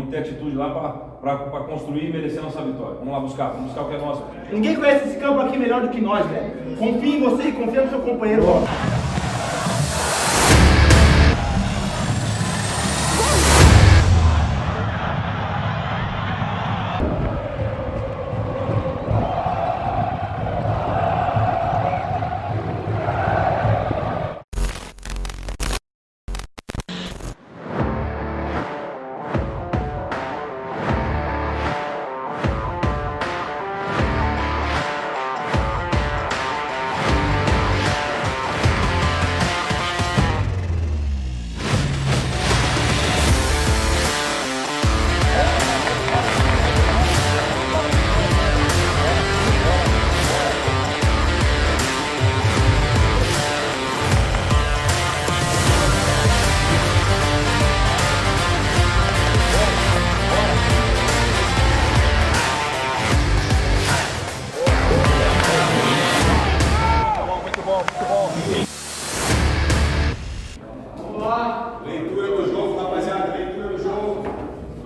Vamos ter atitude lá para construir e merecer nossa vitória. Vamos lá buscar o que é nosso. Ninguém conhece esse campo aqui melhor do que nós, velho. Confia em você e confia no seu companheiro. Leitura do jogo, rapaziada, leitura do jogo.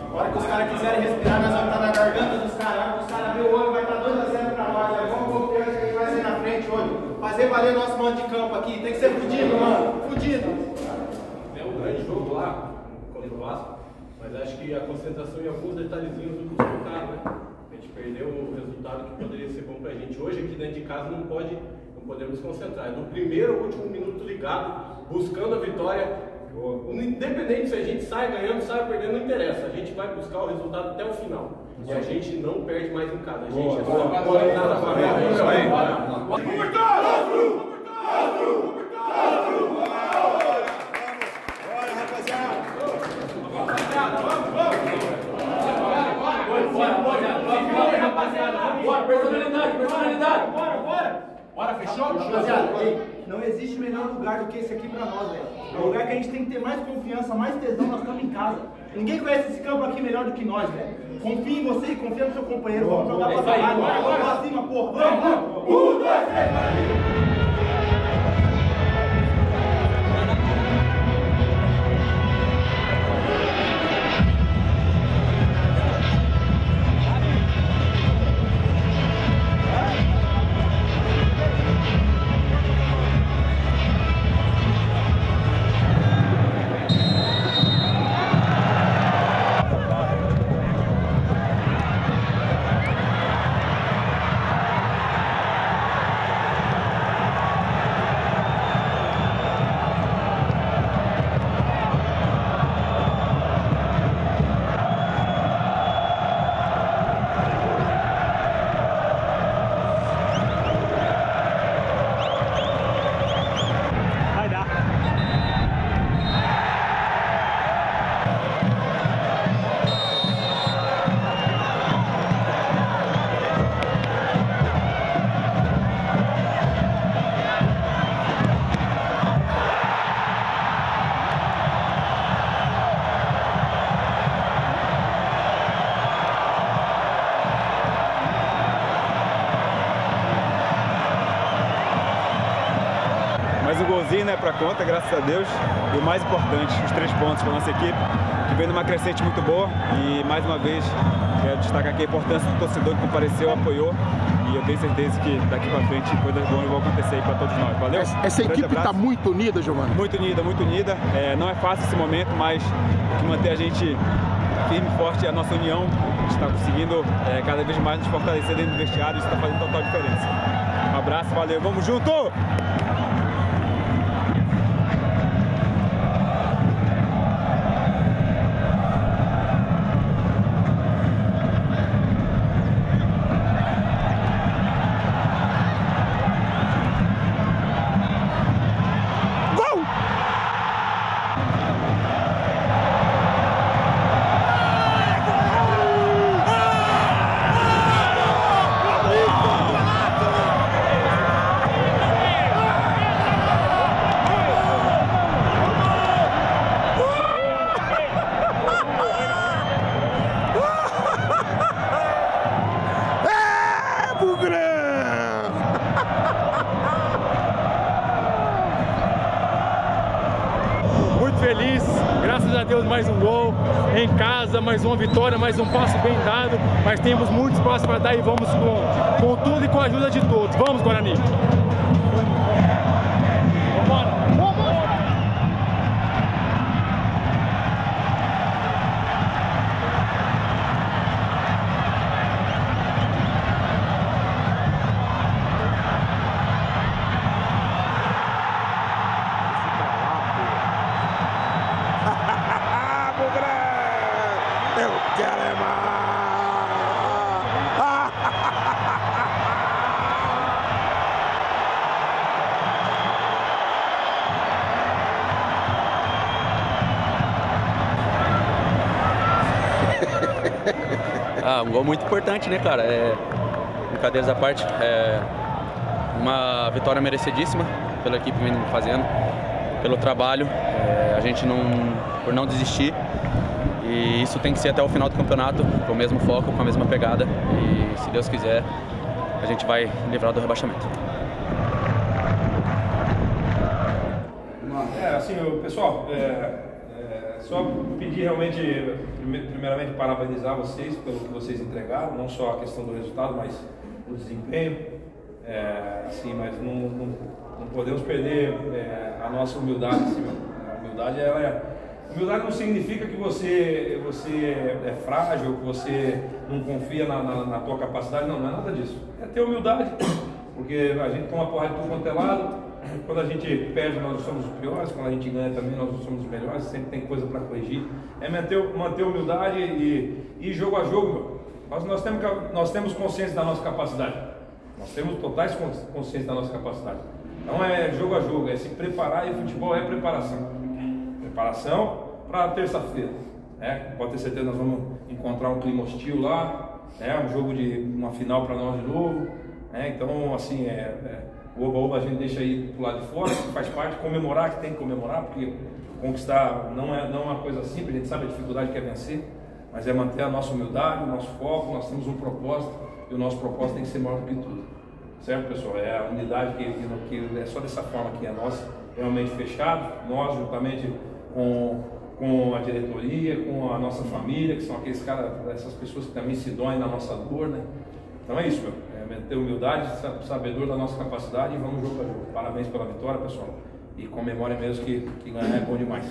Agora que os caras quiserem respirar, nós vamos estar na garganta dos caras. Os caras abrir o olho, vai estar 2-0 pra nós. Né? Vamos confiar que a gente vai sair na frente hoje. Fazer valer nosso mando de campo aqui. Tem que ser fudido, mano. Fudido. É um grande jogo lá contra o Vasco, mas acho que a concentração em alguns detalhezinhos do custou caro, né? A gente perdeu o resultado que poderia ser bom pra gente. Hoje aqui dentro de casa não podemos concentrar. No primeiro ou último minuto ligado, buscando a vitória. Independente se a gente sai ganhando, sai perdendo, não interessa. A gente vai buscar o resultado até o final. E a gente não perde mais em casa. A gente é só nada para ver. Isso aí. Bora, rapaziada. Bora, personalidade. Bora, fechou? Rapaziada, não existe melhor lugar do que esse aqui pra nós, velho. É um lugar que a gente tem que ter mais confiança, mais tesão, nós estamos em casa. Ninguém conhece esse campo aqui melhor do que nós, velho. Confia em você e confia no seu companheiro. Vamos jogar pra caralho. Bora pra cima, porra. Vamos. 1, 2, 3, Mais um golzinho, né, pra conta, graças a Deus. E o mais importante, os 3 pontos para nossa equipe, que vem numa crescente muito boa. E mais uma vez, quero destacar aqui a importância do torcedor que compareceu, apoiou. E eu tenho certeza que daqui pra frente coisas boas vão acontecer aí pra todos nós. Valeu? Essa equipe tá muito unida, Giovanni? Muito unida, muito unida. Não é fácil esse momento, mas o que mantém a gente firme e forte é a nossa união. A gente está conseguindo cada vez mais nos fortalecer dentro do vestiário. Isso está fazendo total diferença. Um abraço, valeu, vamos junto! a mais uma vitória, mais um passo bem dado, mas temos muitos passos para dar e vamos com tudo e com a ajuda de todos. Vamos, Guarani! Eu quero é mais! Um gol muito importante, né, cara? Brincadeiras à parte, uma vitória merecidíssima pela equipe vindo fazendo, pelo trabalho, a gente por não desistir. E isso tem que ser até o final do campeonato, com o mesmo foco, com a mesma pegada. E se Deus quiser, a gente vai livrar do rebaixamento. Assim, pessoal, só pedir realmente, primeiramente, parabenizar vocês pelo que vocês entregaram, não só a questão do resultado, mas o desempenho. Assim, mas não podemos perder a nossa humildade. Assim, a humildade não significa que você é frágil, que você não confia na tua capacidade, não é nada disso. É ter humildade, porque a gente toma porrada de tudo quanto é lado. Quando a gente perde, nós somos os piores, quando a gente ganha também, nós somos os melhores, sempre tem coisa para corrigir. É manter humildade e jogo a jogo. Nós temos consciência da nossa capacidade, nós temos totais consciência da nossa capacidade. Então é jogo a jogo, é se preparar, e futebol é preparação. Preparação para terça-feira, pode ter certeza que nós vamos encontrar um clima hostil lá, um jogo de uma final para nós de novo, então assim, o oba-oba a gente deixa aí pro lado de fora, faz parte, comemorar, que tem que comemorar, porque conquistar não é uma coisa simples, a gente sabe a dificuldade que é vencer, mas é manter a nossa humildade, o nosso foco. Nós temos um propósito, e o nosso propósito tem que ser maior do que tudo, certo, pessoal? É a unidade que é só dessa forma que é nós, realmente fechado, nós juntamente com a diretoria, com a nossa família, que são aqueles caras, essas pessoas que também se doem na nossa dor, né? Então é isso, ter humildade, sabedor da nossa capacidade, e vamos jogo a jogo. Parabéns pela vitória, pessoal, e comemorem mesmo que ganhar é bom demais.